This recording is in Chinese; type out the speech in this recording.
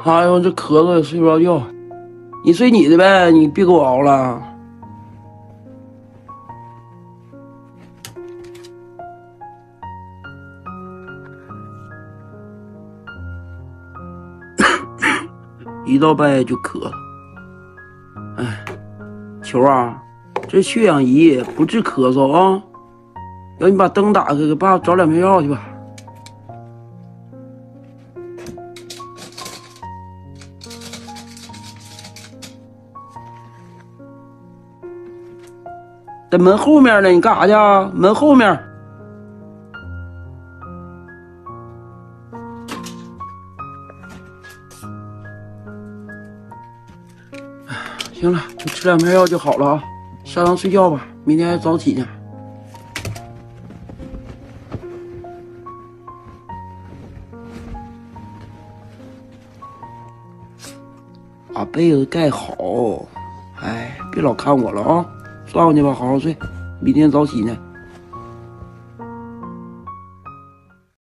哎呦，这咳嗽也睡不着觉。你睡你的呗，你别给我熬了。一到半夜就咳。哎，球啊，这血氧仪不治咳嗽啊。要你把灯打开，给爸找两片药去吧。在门后面呢，你干啥去啊？门后面。行了，就吃两片药就好了啊。上床睡觉吧，明天还早起呢。把被子盖好。哎，别老看我了啊，算回去吧，好好睡，明天早起呢。